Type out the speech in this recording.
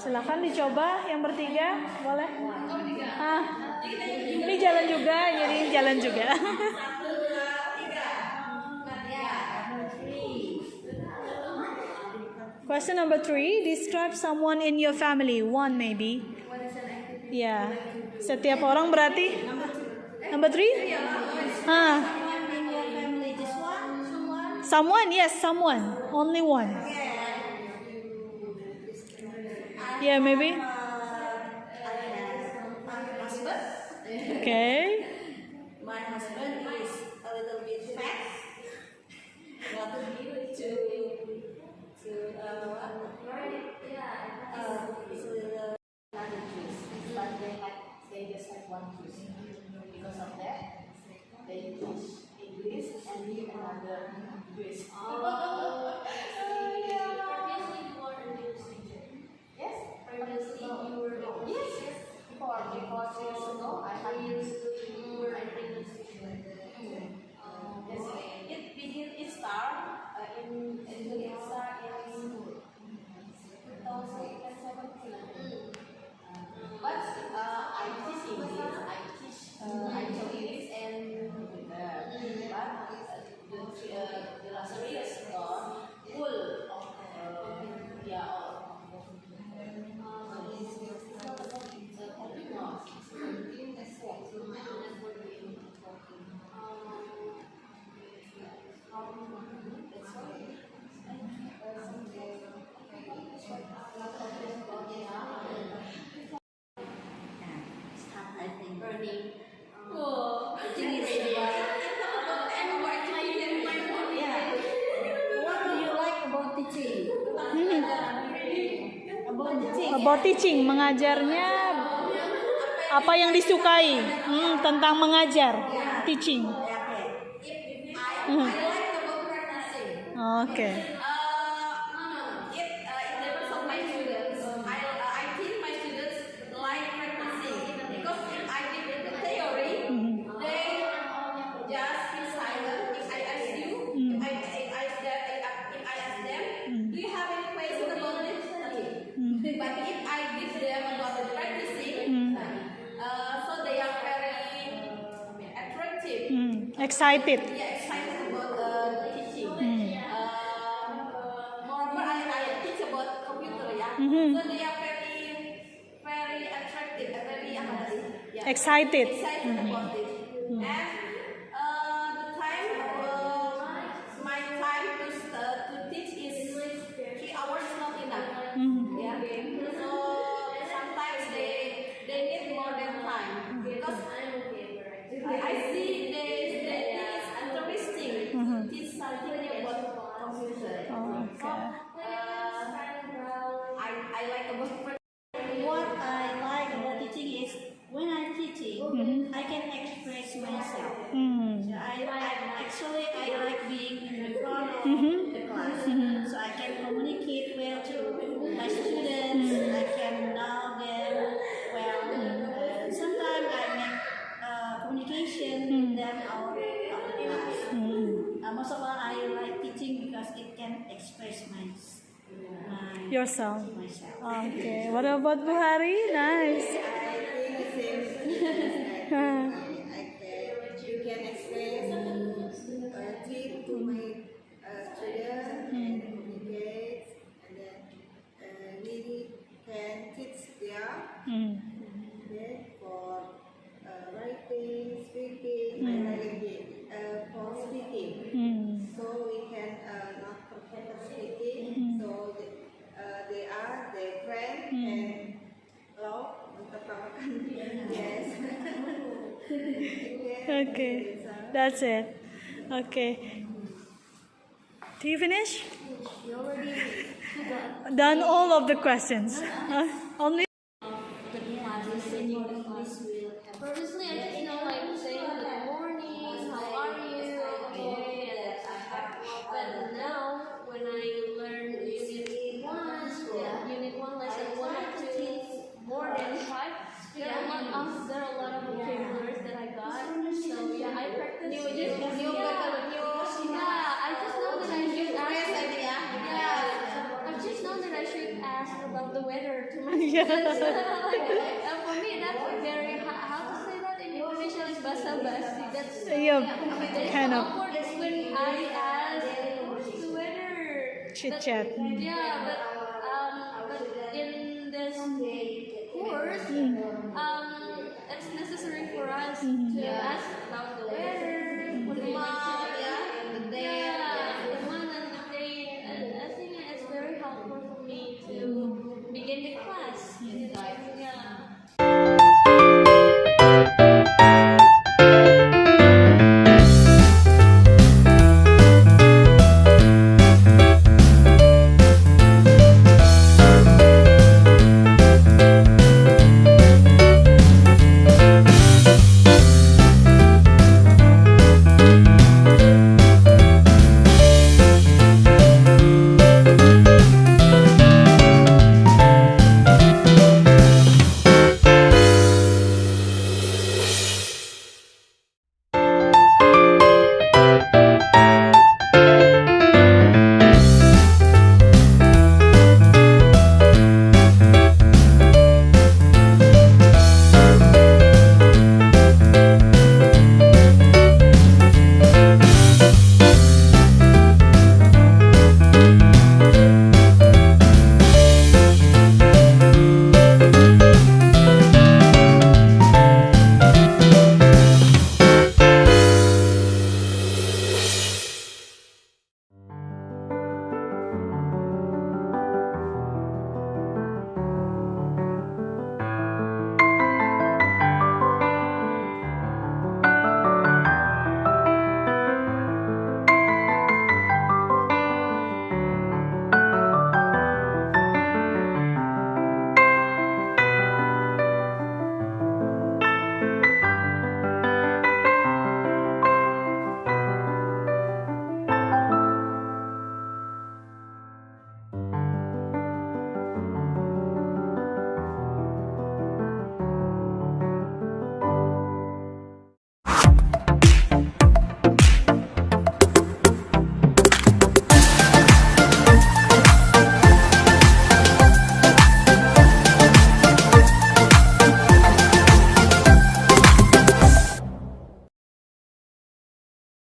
Silakan dicoba yang bertiga, boleh? Ini jalan juga, jadi jalan juga. Question number 3, describe someone in your family. One maybe. Ya, setiap orang berarti. Number 3? Someone, yes, someone. Only one. Yeah, maybe. Okay. My husband is a little bit fat. Not another juice, but they just have one juice. Because of that, they teach English and give another juice. Previously you were a English teacher. Yes. Previously you were. Yes. Before 2 years ago, I had used to you were an English teacher. Yes. It started in Indonesia in 2017. But I teach English. I teach English and the last 3 years ago, full of About teaching, mengajarnya apa yang disukai tentang mengajar, teaching. Oke. But if I give them about the practicing, so they are very attractive. Excited. Yeah, excited about teaching. Moreover, I teach about computer, yeah. So they are very attractive, very excited. About it. And the time, my time to teach is 3 hours not enough. Yeah. So sometimes they need more than time because I see they is interesting to teach something about computer. Okay. I like about what I like about teaching is when I'm teaching I can express myself. So I like being in the front of the class. So I can communicate well to my students. I can know them well. Sometimes I make communication with them out of the class. Most of all, I like teaching because it can express yourself. myself. Okay. What about Bu Hari? Nice. I think the same. You can express teach to my students and communicate, and then we can teach them for writing, speaking, for speaking. So we can not perfect speaking. So they are their friend and love untuk yes. Okay. That's it. Okay. Do you finish? You already Done all of the questions. Only. Previously, I just know like saying good morning, how are you, okay, but now when I learn unit 1, lesson 1 or 2, more than 5, there are a lot of vocabularies that I got. So yeah, I practice. I just know that I should ask. I just know that I should ask about the weather to my For me, that's very how to say that in Indonesia is basa-basi. That's Yeah, There's kind of awkward when I ask what's the weather. chit chat. Yeah, but